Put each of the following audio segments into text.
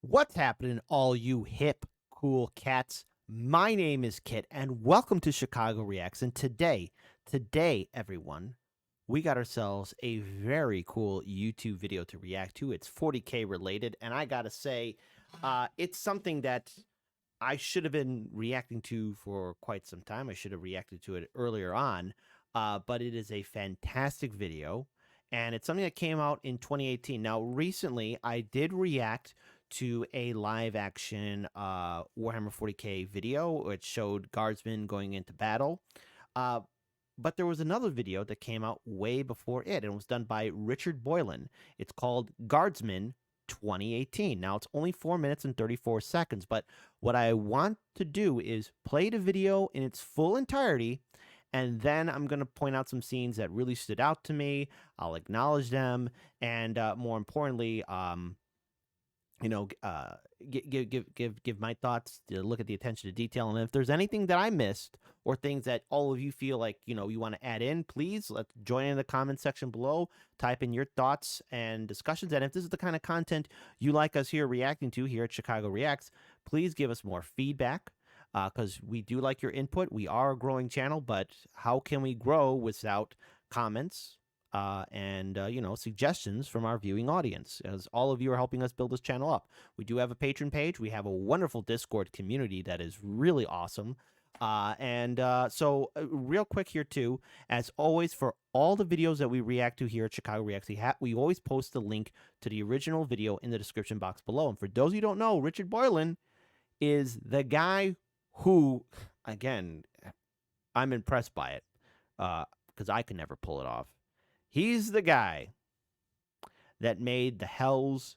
What's happening, all you hip, cool cats? My name is Kit, and welcome to Chicago Reacts. And today, everyone, we got ourselves a very cool YouTube video to react to. It's 40K related, and I gotta say, it's something that I should have been reacting to for quite some time. I should have reacted to it earlier on, but it is a fantastic video, and it's something that came out in 2018. Now, recently, I did react to a live action Warhammer 40K video, which showed guardsmen going into battle. But there was another video that came out way before it, and it was done by Richard Boylan. It's called Guardsman 2018. Now, it's only 4 minutes and 34 seconds, but what I want to do is play the video in its full entirety, and then I'm going to point out some scenes that really stood out to me. I'll acknowledge them, and more importantly, give my thoughts, to look at the attention to detail. And if there's anything that I missed or things that all of you feel like, you want to add in, please let's join in the comment section below, type in your thoughts and discussions. And if this is the kind of content you like us here reacting to here at Chicago Reacts, please give us more feedback, because we do like your input. We are a growing channel, but how can we grow without comments and suggestions from our viewing audience, as all of you are helping us build this channel up. We do have a Patreon page. We have a wonderful Discord community that is really awesome. So real quick here too, as always, for all the videos that we react to here at Chicago Reacts, we always post a link to the original video in the description box below. And for those of you who don't know, Richard Boylan is the guy who, again, I'm impressed by it, because I could never pull it off. He's the guy that made the Hell's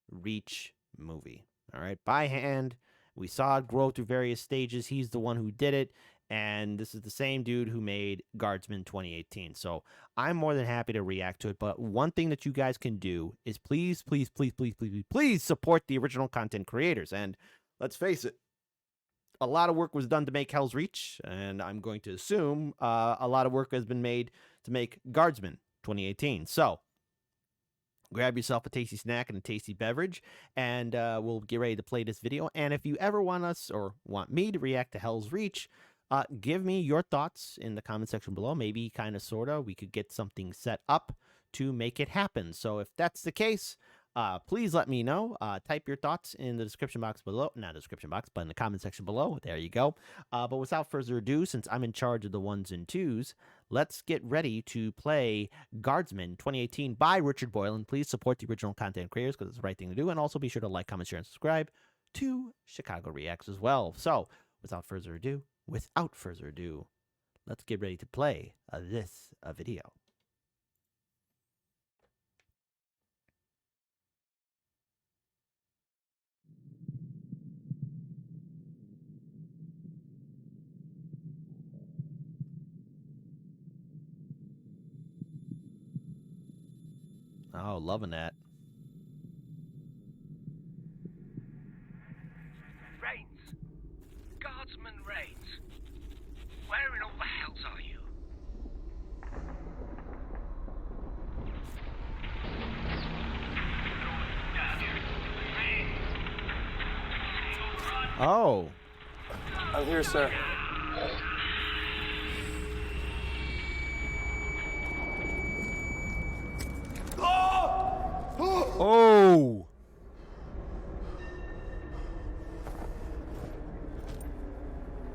Reach movie, all right, by hand. We saw it grow through various stages. He's the one who did it, and this is the same dude who made Guardsman 2018. So I'm more than happy to react to it, but one thing that you guys can do is please support the original content creators. And let's face it, a lot of work was done to make Hell's Reach, and I'm going to assume a lot of work has been made to make Guardsman 2018. So grab yourself a tasty snack and a tasty beverage, and we'll get ready to play this video. And if you ever want us or want me to react to Hell's Reach, give me your thoughts in the comment section below. Maybe kind of sorta we could get something set up to make it happen. So if that's the case, please let me know. Type your thoughts in the description box below. Not description box, but in the comment section below. There you go. But without further ado, since I'm in charge of the ones and twos, let's get ready to play Guardsman 2018 by Richard Boylan. Please support the original content creators, because it's the right thing to do. And also be sure to like, comment, share, and subscribe to Chicago Reacts as well. So without further ado, let's get ready to play this video. Oh, loving that. Rains. Guardsman Rains. Where in all the hells are you? Oh. I'm here, sir. Oh!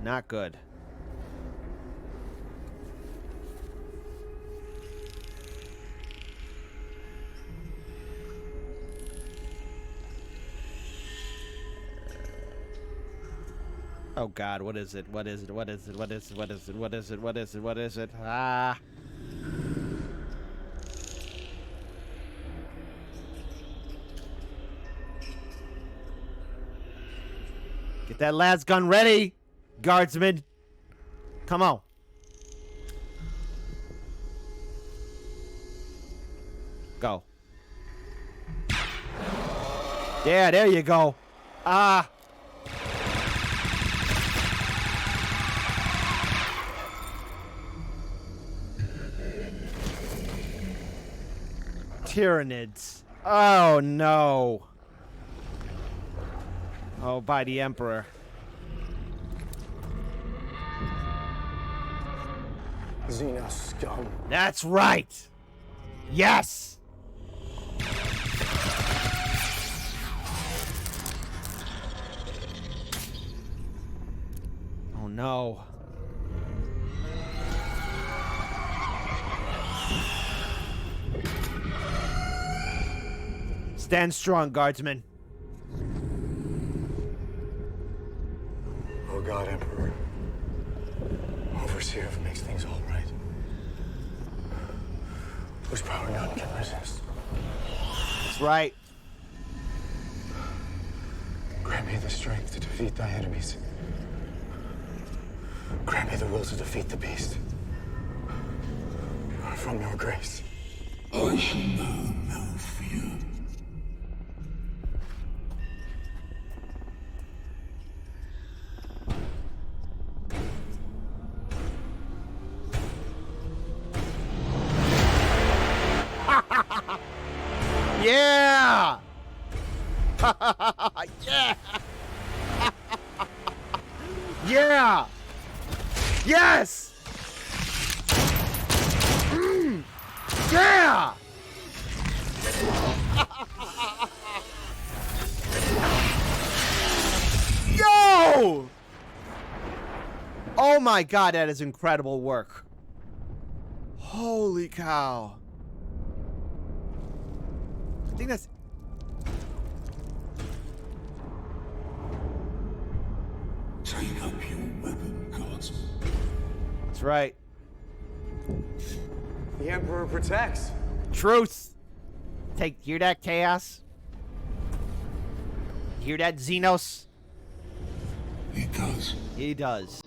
Not good. Oh God, what is it? What is it? What is it? What is it? What is it? What is it? What is it? What is it? Ah. Get that las gun ready, guardsman. Come on. Go. Yeah, there you go. Ah. Tyranids. Oh, no. Oh, by the Emperor. Xeno scum. That's right. Yes. Oh, no. Stand strong, guardsman. Oh God, Emperor. Overseer makes things all right. Whose power none can resist. That's right. Grant me the strength to defeat thy enemies. Grant me the will to defeat the beast. From your grace. I shall know no fear. Yeah! Yeah! Yeah! Yes! Yeah! Yo! Oh my God, that is incredible work. Holy cow. I think that's... Take up your weapon, Guardsman. That's right. The Emperor protects. Truth. Hear that, Chaos? Hear that, Xenos? He does. He does.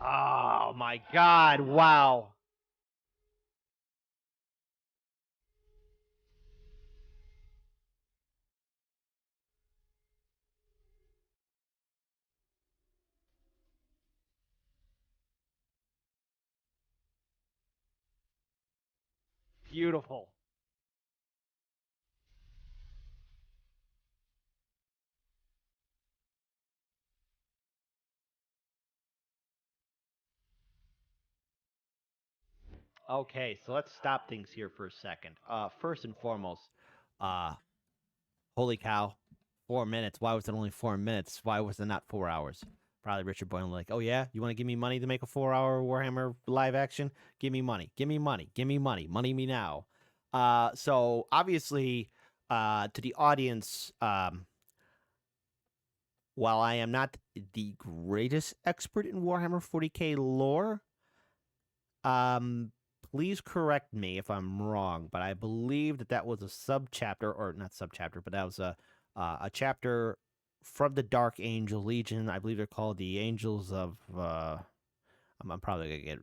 Oh my God, wow. Beautiful. Okay, so let's stop things here for a second. First and foremost, uh, holy cow, 4 minutes. Why was it only 4 minutes? Why was it not 4 hours? Probably Richard Boylan like, oh yeah, you want to give me money to make a 4-hour Warhammer live action? Give me money. Give me money. Give me money. Money me now. So obviously, to the audience, while I am not the greatest expert in Warhammer 40K lore, please correct me if I'm wrong, but I believe that was a subchapter, or not subchapter, but that was a chapter from the Dark Angel Legion. I believe they're called the Angels of. I'm probably gonna get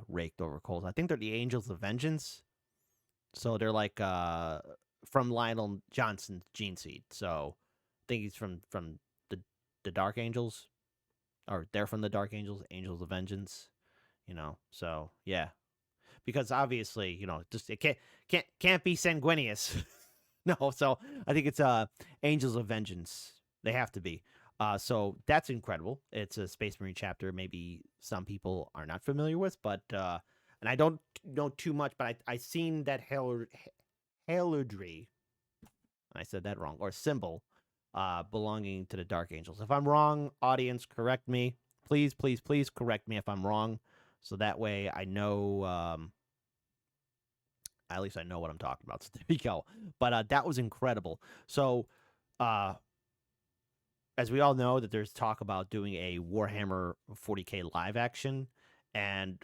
raked over coals. I think they're the Angels of Vengeance. So they're like from Lionel Johnson's Gene Seed. So I think he's from the Dark Angels, or they're from the Dark Angels, Angels of Vengeance. You know, so yeah, because obviously, you know, just it can't be Sanguinius. No, so I think it's Angels of Vengeance. They have to be. So that's incredible. It's a Space Marine chapter. Maybe some people are not familiar with, but and I don't know too much, but I seen that heraldry. I said that wrong, or symbol belonging to the Dark Angels. If I'm wrong, audience, correct me. Please, please, please correct me if I'm wrong. So that way I know, at least I know what I'm talking about. So there you go. But that was incredible. So as we all know, that there's talk about doing a Warhammer 40K live action. And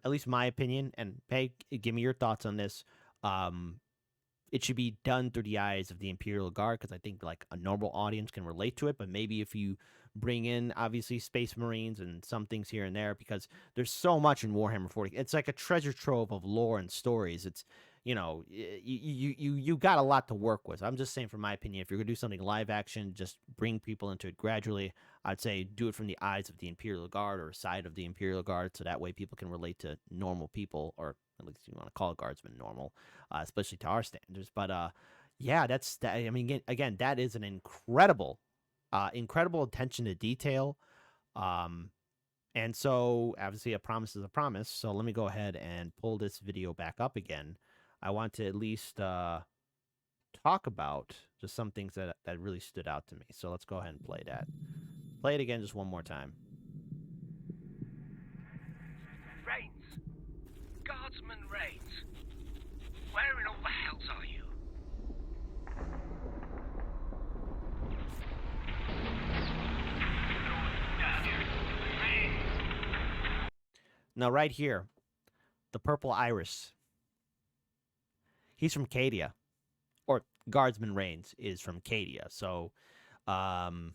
at least my opinion, and hey, give me your thoughts on this. It should be done through the eyes of the Imperial Guard, because I think like a normal audience can relate to it. But maybe if you bring in obviously Space Marines and some things here and there, because there's so much in Warhammer 40. It's like a treasure trove of lore and stories. you know, you got a lot to work with. I'm just saying, from my opinion, if you're gonna do something live action, just bring people into it gradually. I'd say do it from the eyes of the Imperial Guard or side of the Imperial Guard, so that way people can relate to normal people, or at least you want to call guardsmen normal, especially to our standards. But yeah, that's that. I mean, again, that is an incredible, incredible attention to detail. And so obviously a promise is a promise. So let me go ahead and pull this video back up again. I want to at least talk about just some things that really stood out to me. So let's go ahead and play that. Play it again just one more time. Rains. Guardsman Rains. Where in all the hells are you? Now right here, the purple iris. He's from Cadia. Or Guardsman Reigns is from Cadia. So the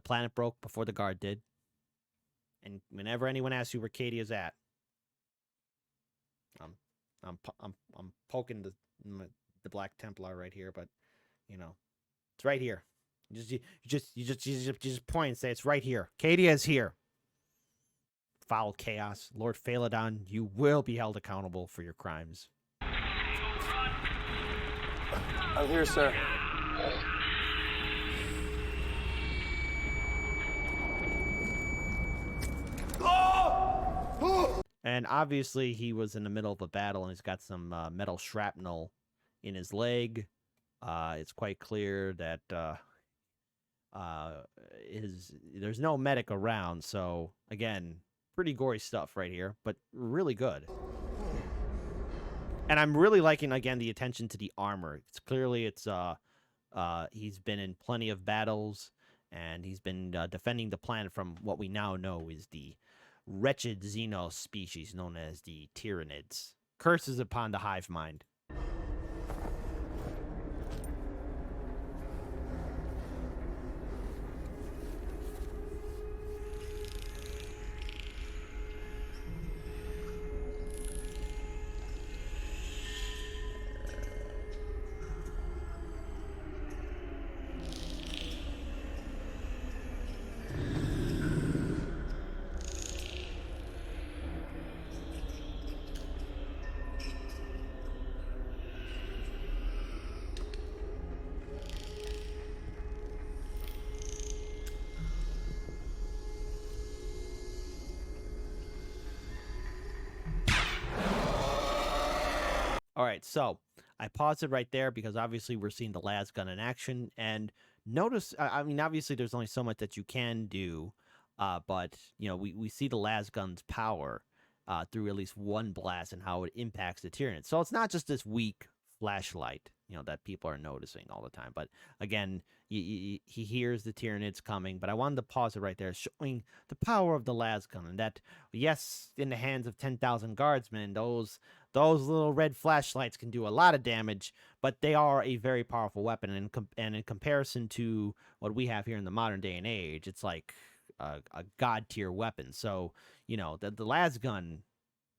planet broke before the guard did. And whenever anyone asks you where Cadia's at, I'm poking the Black Templar right here, but you know, it's right here. You just point and say it's right here. Cadia is here. Foul chaos, Lord Phaladon, you will be held accountable for your crimes. I'm here, sir. And obviously he was in the middle of a battle and he's got some metal shrapnel in his leg. It's quite clear that there's no medic around. So again, pretty gory stuff right here, but really good. And I'm really liking, again, the attention to the armor. It's clearly he's been in plenty of battles, and he's been defending the planet from what we now know is the wretched Xenos species known as the Tyranids. Curses upon the hive mind. All right, so I paused it right there because obviously we're seeing the las gun in action. And notice, I mean, obviously there's only so much that you can do, but, you know, we see the las gun's power through at least one blast and how it impacts the Tyranid. So it's not just this weak flashlight, you know, that people are noticing all the time. But again, he hears the Tyranids coming. But I wanted to pause it right there, showing the power of the las gun, and that, yes, in the hands of 10,000 guardsmen, those little red flashlights can do a lot of damage, but they are a very powerful weapon. And in comparison to what we have here in the modern day and age, it's like a god tier weapon. So, you know, the las gun,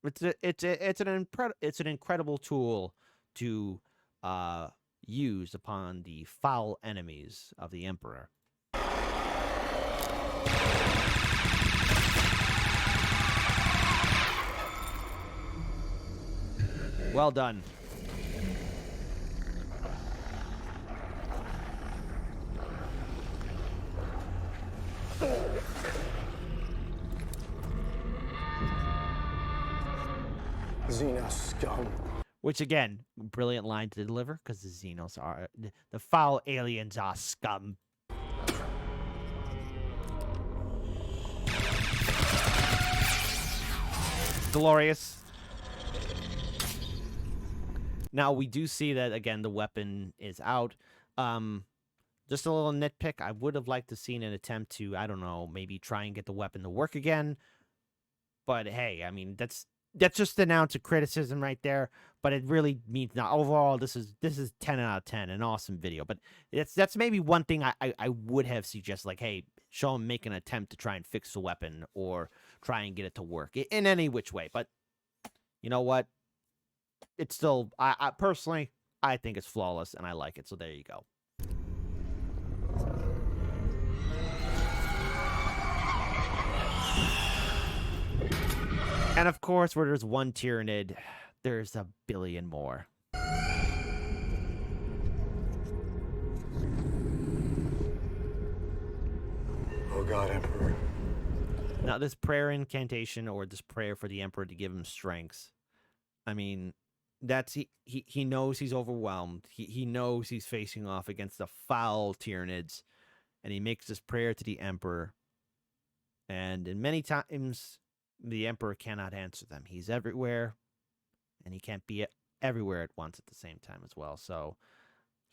it's an incredible tool to use upon the foul enemies of the Emperor. Well done. Xenos scum. Which, again, brilliant line to deliver, because the Xenos are... The foul aliens are scum. Glorious. Now, we do see that, again, the weapon is out. Just a little nitpick. I would have liked to seen an attempt to, I don't know, maybe try and get the weapon to work again. But, hey, I mean, that's just an ounce of criticism right there. But it really means not. Overall, this is 10 out of 10, an awesome video. But that's maybe one thing I would have suggested, like, hey, show him make an attempt to try and fix the weapon or try and get it to work in any which way. But you know what? It's still, I personally, I think it's flawless, and I like it. So there you go. And of course, where there's one Tyranid, there's a billion more. Oh God, Emperor. Now, this prayer incantation, or this prayer for the Emperor to give him strength, I mean, that's he knows he's overwhelmed. He knows he's facing off against the foul Tyranids, and he makes this prayer to the Emperor. And in many times, the Emperor cannot answer them. He's everywhere, and he can't be everywhere at once at the same time as well. So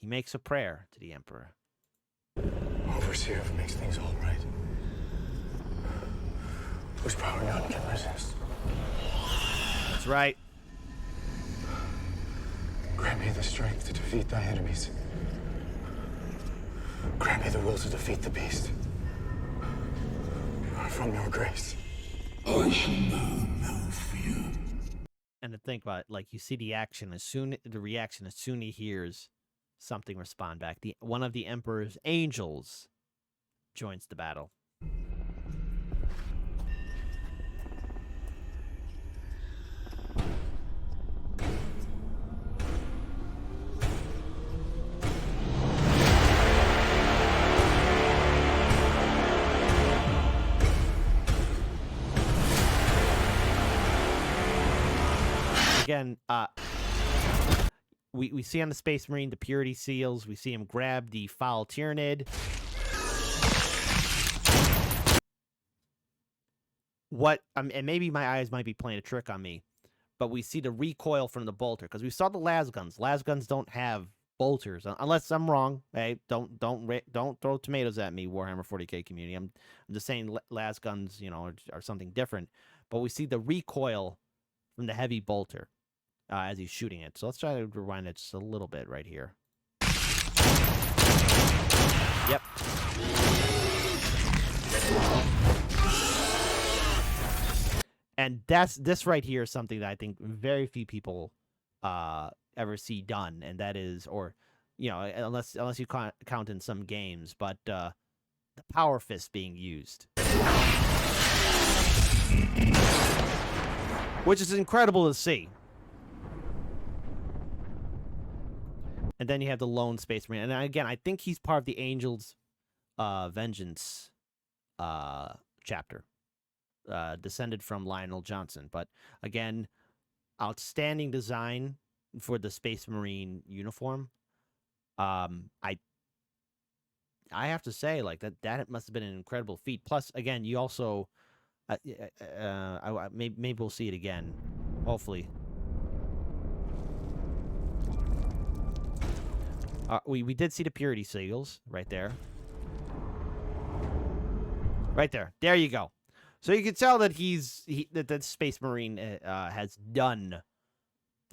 he makes a prayer to the Emperor. Overseer who makes things all right. Whose power none can resist. That's right. Grant me the strength to defeat thy enemies. Grant me the will to defeat the beast. From your grace. I shall know no fear. And to think about it, like, you see the reaction as soon he hears something respond back. One of the Emperor's angels joins the battle. Again, we see on the Space Marine the purity seals. We see him grab the foul Tyranid. And maybe my eyes might be playing a trick on me, but we see the recoil from the bolter, because we saw the las guns. Las guns don't have bolters, unless I'm wrong. Hey, don't throw tomatoes at me, Warhammer 40K community. I'm just saying las guns, are something different. But we see the recoil from the heavy bolter as he's shooting it. So let's try to rewind it just a little bit right here. Yep. And this right here is something that I think very few people ever see done, and that is, or unless you count in some games, but the power fist being used, which is incredible to see. And then you have the lone Space Marine, and again, I think he's part of the Angels Vengeance chapter. Descended from Lionel Johnson. But again, outstanding design for the Space Marine uniform. I have to say, like, that must have been an incredible feat. Plus, again, you also maybe we'll see it again, hopefully. We did see the purity seals right there. Right there. There you go. So you can tell that that Space Marine has done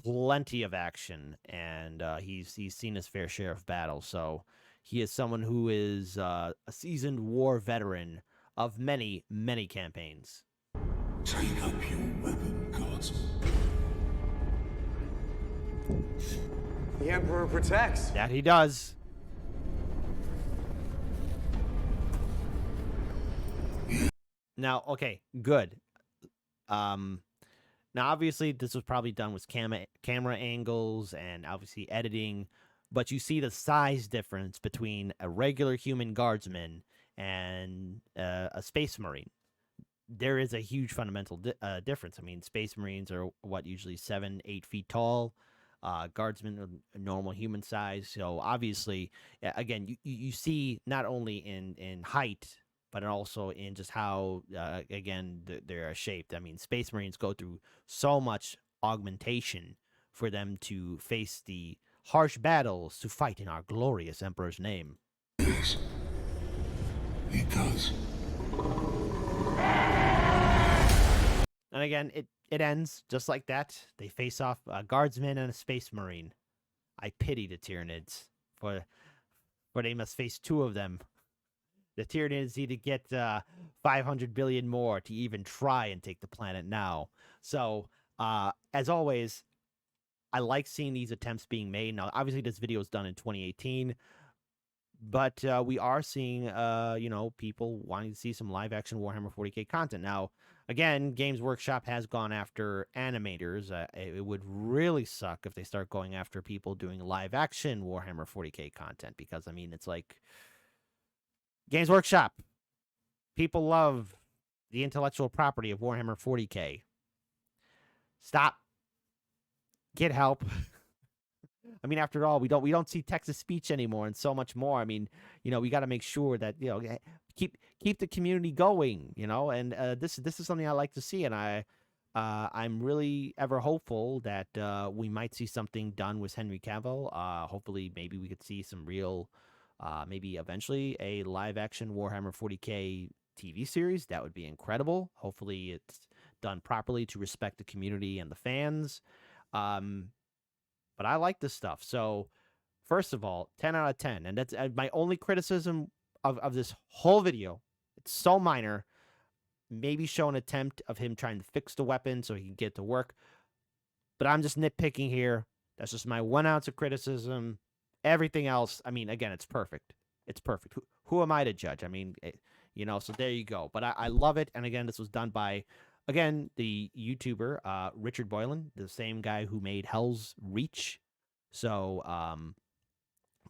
plenty of action, and he's seen his fair share of battles. So he is someone who is a seasoned war veteran of many, many campaigns. Take up your weapon, gods. The Emperor protects. That he does. Now, okay, good. Now, obviously, this was probably done with camera angles and obviously editing, but you see the size difference between a regular human guardsman and a Space Marine. There is a huge fundamental difference. I mean, Space Marines are usually 7-8 feet tall. Guardsmen are normal human size. So obviously, again, you see not only in height, but also in just how, again, they're shaped. I mean, Space Marines go through so much augmentation for them to face the harsh battles to fight in our glorious Emperor's name. Yes, it does. And again, it ends just like that. They face off a Guardsman and a Space Marine. I pity the Tyranids, for they must face two of them. The Tyranids need to get 500 billion more to even try and take the planet now. So As always, I like seeing these attempts being made. Now, obviously, this video was done in 2018, but we are seeing, people wanting to see some live action Warhammer 40K content. Now, again, Games Workshop has gone after animators. It would really suck if they start going after people doing live action Warhammer 40K content, because, I mean, it's like Games Workshop. People love the intellectual property of Warhammer 40K. Stop. Get help. I mean, after all, we don't see text to speech anymore, and so much more. I mean, we got to make sure that keep the community going. And this is something I like to see, and I'm really ever hopeful that we might see something done with Henry Cavill. Hopefully, maybe we could see some real, maybe eventually a live action Warhammer 40K TV series. That would be incredible. Hopefully, it's done properly to respect the community and the fans. But I like this stuff. So, first of all, 10 out of 10. And that's my only criticism of this whole video. It's so minor. Maybe show an attempt of him trying to fix the weapon so he can get to work. But I'm just nitpicking here. That's just my 1 ounce of criticism. Everything else, I mean, again, it's perfect. It's perfect. Who am I to judge? I mean, so there you go. But I love it. And again, this was done by, again, the YouTuber, Richard Boylan, the same guy who made Hell's Reach. So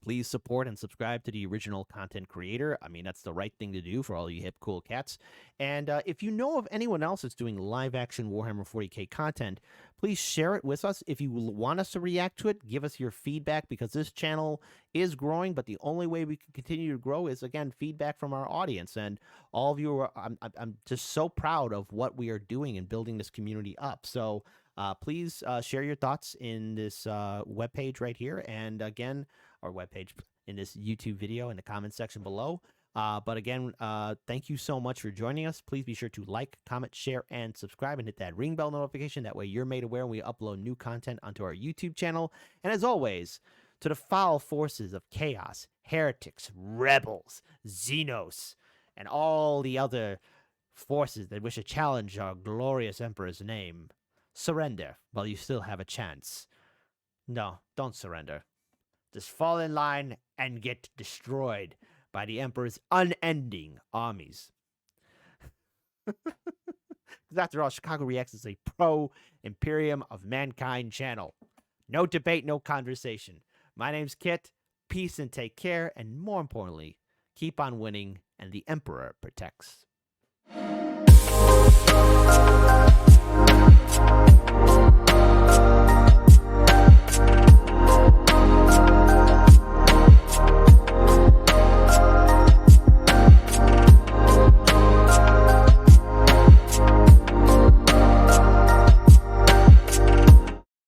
please support and subscribe to the original content creator. I mean, that's the right thing to do for all you hip, cool cats. And if you know of anyone else that's doing live-action Warhammer 40K content, please share it with us. If you want us to react to it, give us your feedback, because this channel is growing, but the only way we can continue to grow is, again, feedback from our audience. And all of you I'm just so proud of what we are doing and building this community up. So please share your thoughts in this webpage right here. And again, our webpage in this YouTube video in the comment section below. But again, thank you so much for joining us. Please be sure to like, comment, share, and subscribe, and hit that ring bell notification. That way you're made aware when we upload new content onto our YouTube channel. And as always, to the foul forces of chaos, heretics, rebels, Xenos, and all the other forces that wish to challenge our glorious Emperor's name, surrender while you still have a chance. No, don't surrender. Just fall in line and get destroyed by the Emperor's unending armies. Because after all, Chicago Reacts is a pro-Imperium of Mankind channel. No debate, no conversation. My name's Kit. Peace and take care. And more importantly, keep on winning, and the Emperor protects.